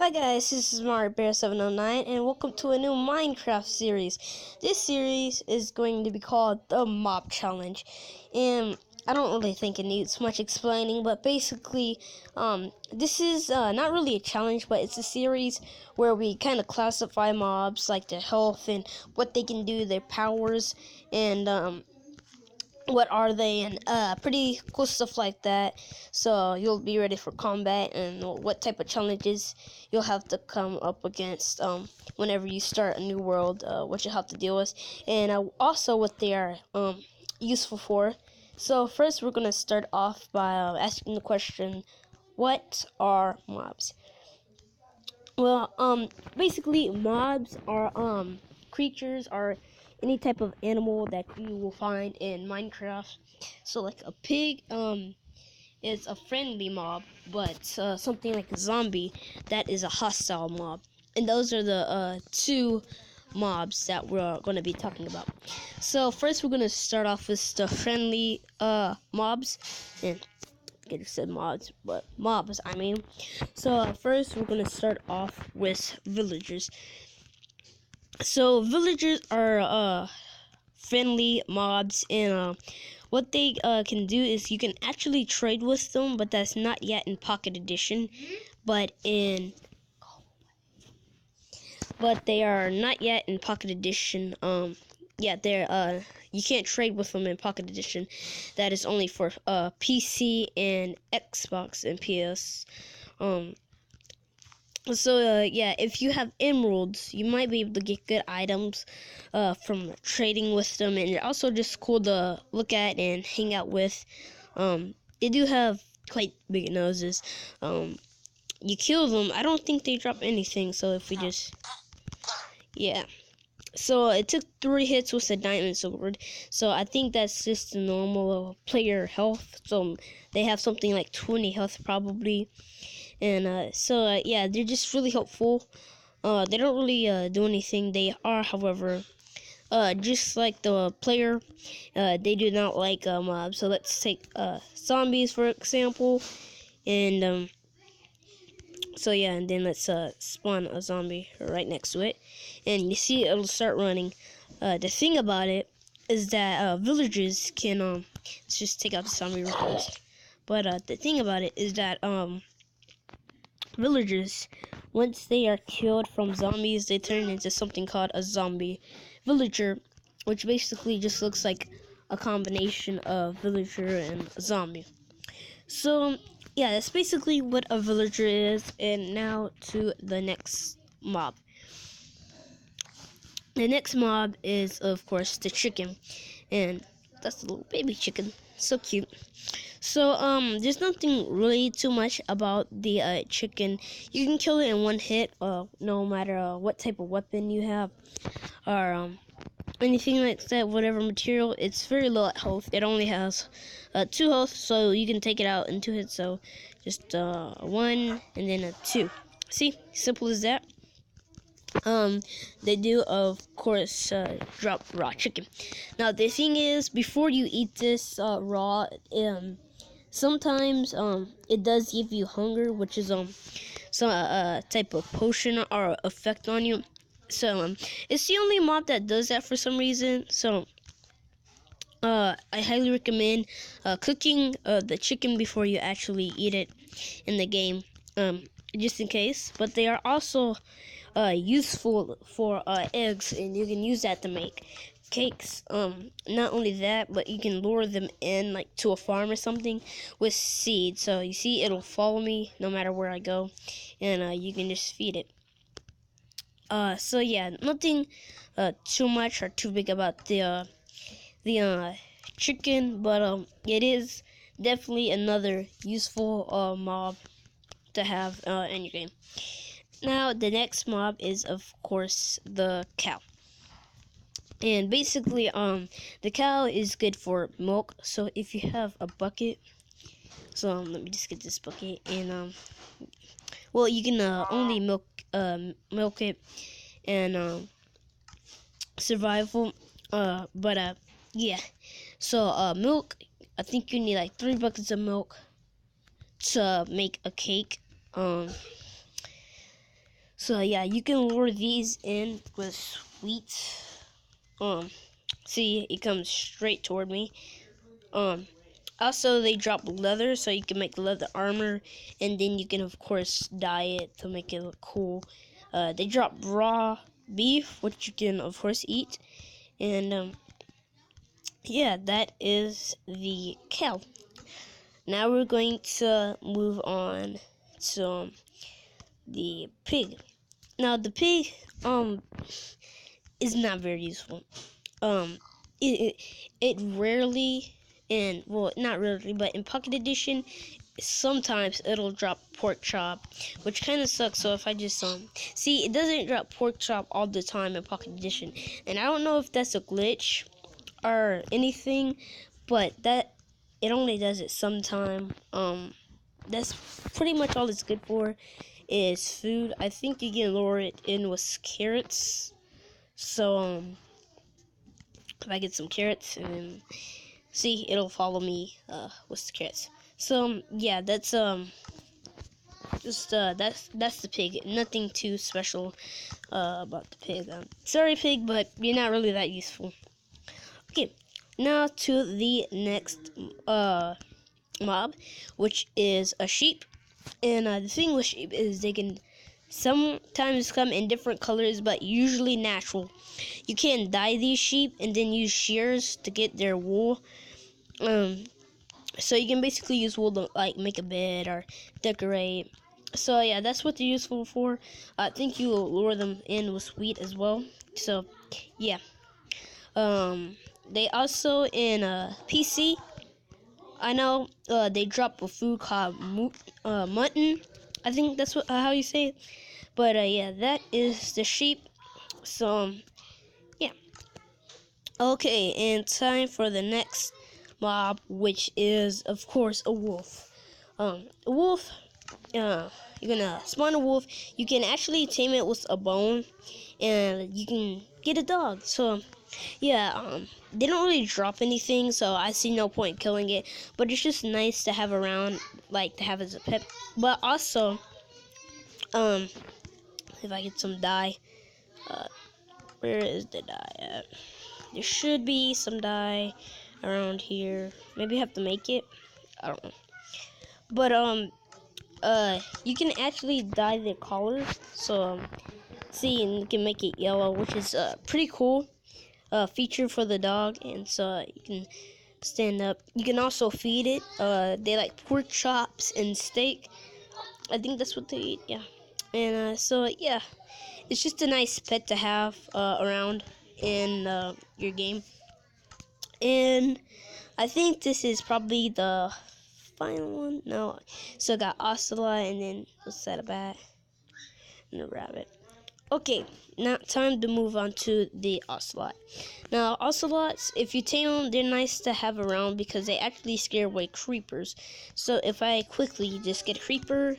Hi guys, this is Mario Bear 709 and welcome to a new Minecraft series. This series is going to be called the Mob Challenge, and I don't really think it needs much explaining, but basically this is not really a challenge, but it's a series where we kind of classify mobs, like their health and what they can do, their powers, and what are they, and pretty cool stuff like that. So you'll be ready for combat and what type of challenges you'll have to come up against whenever you start a new world, what you have to deal with, and also what they are useful for. So first we're going to start off by asking the question, what are mobs? Well, basically mobs are creatures, are any type of animal that you will find in Minecraft. So like a pig is a friendly mob, but something like a zombie, that is a hostile mob. And those are the two mobs that we're going to be talking about. So first we're going to start off with the friendly mobs, and I just said mods, but mobs, I mean. So first we're going to start off with villagers. So villagers are friendly mobs, and what they can do is you can actually trade with them, but that's not yet in Pocket Edition. But they are not yet in Pocket Edition. Yeah, they're you can't trade with them in Pocket Edition. That is only for PC and Xbox and PS. So yeah, if you have emeralds, you might be able to get good items from trading with them, and they're also just cool to look at and hang out with. They do have quite big noses. You kill them, I don't think they drop anything, so if we just, yeah. So it took 3 hits with a diamond sword, so I think that's just the normal player health. So they have something like 20 health probably. And so yeah, they're just really helpful. They don't really do anything. They are, however, just like the player, they do not like mobs. So let's take zombies for example, and so yeah, and then let's spawn a zombie right next to it, and you see it'll start running. The thing about it is that villagers can let's just take out the zombie real fast. But the thing about it is that villagers, once they are killed from zombies, they turn into something called a zombie villager, which basically just looks like a combination of villager and zombie. So yeah, that's basically what a villager is. And now to the next mob. The next mob is, of course, the chicken, and that's a little baby chicken, so cute. So there's nothing really too much about the chicken. You can kill it in one hit, no matter what type of weapon you have, or anything like that, whatever material. It's very low at health. It only has 2 health, so you can take it out in 2 hits. So just 1 and then a 2. See, simple as that. They do, of course, drop raw chicken. Now the thing is, before you eat this raw, sometimes it does give you hunger, which is some type of potion or effect on you. So it's the only mob that does that for some reason. So I highly recommend cooking the chicken before you actually eat it in the game, just in case. But they are also useful for eggs, and you can use that to make cakes. Not only that, but you can lure them in, like to a farm or something, with seeds. So you see, it'll follow me no matter where I go, and you can just feed it. So yeah, nothing too much or too big about the chicken, but it is definitely another useful mob to have in your game. Now the next mob is, of course, the cow. And basically the cow is good for milk. So if you have a bucket, so let me just get this bucket, and well, you can only milk it and survival, but yeah. So milk, I think you need like 3 buckets of milk to make a cake. So yeah, you can lure these in with sweets. See, it comes straight toward me. Also they drop leather, so you can make leather armor, and then you can of course dye it to make it look cool. They drop raw beef, which you can of course eat, and yeah, that is the cow. Now we're going to move on to the pig. Now the pig is not very useful. Um, it, it, it rarely, and well, not rarely, but in Pocket Edition, sometimes it'll drop pork chop, which kind of sucks. So if I just see, it doesn't drop pork chop all the time in Pocket Edition, and I don't know if that's a glitch or anything, but that it only does it sometime. That's pretty much all it's good for is food. I think you can lure it in with carrots. So if I get some carrots, and then see, it'll follow me with the carrots. So yeah, that's just that's the pig. Nothing too special about the pig. Sorry, pig, but you're not really that useful. Okay, now to the next mob, which is a sheep. And the thing with sheep is they can sometimes come in different colors, but usually natural. You can dye these sheep and then use shears to get their wool. So you can basically use wool to like make a bed or decorate. So yeah, that's what they're useful for. I think you will lure them in with wheat as well. So yeah. They also in PC. I know they drop a food called mutton. I think that's how you say it. But yeah, that is the sheep. So yeah. Okay, and time for the next mob, which is of course a wolf. A wolf. You're gonna spawn a wolf. You can actually tame it with a bone, and you can get a dog. So yeah, they don't really drop anything, so I see no point killing it. But it's just nice to have around, like to have as a pet. But also, if I get some dye, where is the dye at? There should be some dye around here. Maybe I have to make it. I don't know. But you can actually dye the collar. So see, and you can make it yellow, which is pretty cool. Feature for the dog, and so you can stand up. You can also feed it. They like pork chops and steak. I think that's what they eat. Yeah, and so yeah, it's just a nice pet to have around in your game. And I think this is probably the final one. No, so I got Ocelot, and then what's that, a bat and a rabbit. Okay, now time to move on to the Ocelot. Now, Ocelots, if you tame them, they're nice to have around because they actually scare away creepers. So if I quickly just get a creeper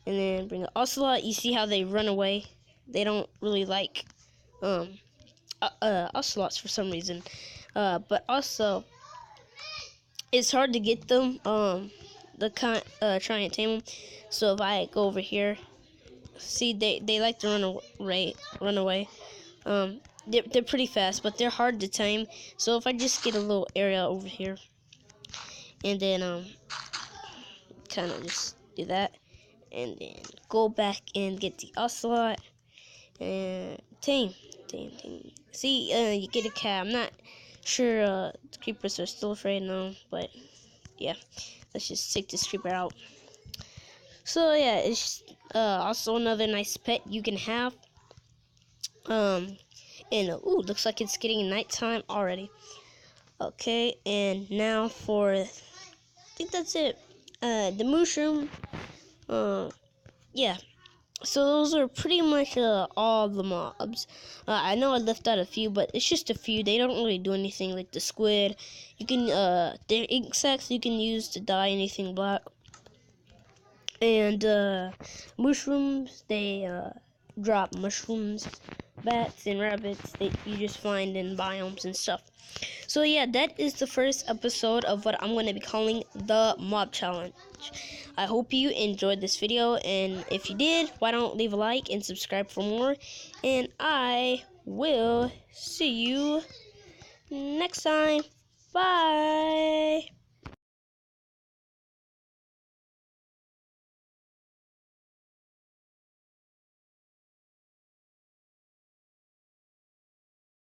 and then bring an Ocelot, you see how they run away? They don't really like Ocelots for some reason. But also, it's hard to get them, try and tame them. So if I go over here, see, they like to run away. They're pretty fast, but they're hard to tame. So if I just get a little area over here, and then kind of just do that, and then go back and get the Ocelot and tame. See, you get a cat. I'm not sure the creepers are still afraid now, but yeah, let's just take this creeper out. So yeah, it's also another nice pet you can have. And ooh, looks like it's getting nighttime already. Okay, and now for, I think that's it. The mushroom. Yeah. So those are pretty much all the mobs. I know I left out a few, but it's just a few. They don't really do anything. Like the squid, you can they're insects you can use to dye anything black. And mushrooms, they drop mushrooms, bats, and rabbits that you just find in biomes and stuff. So yeah, that is the first episode of what I'm going to be calling the Mob Challenge. I hope you enjoyed this video, and if you did, why don't leave a like and subscribe for more, and I will see you next time. Bye.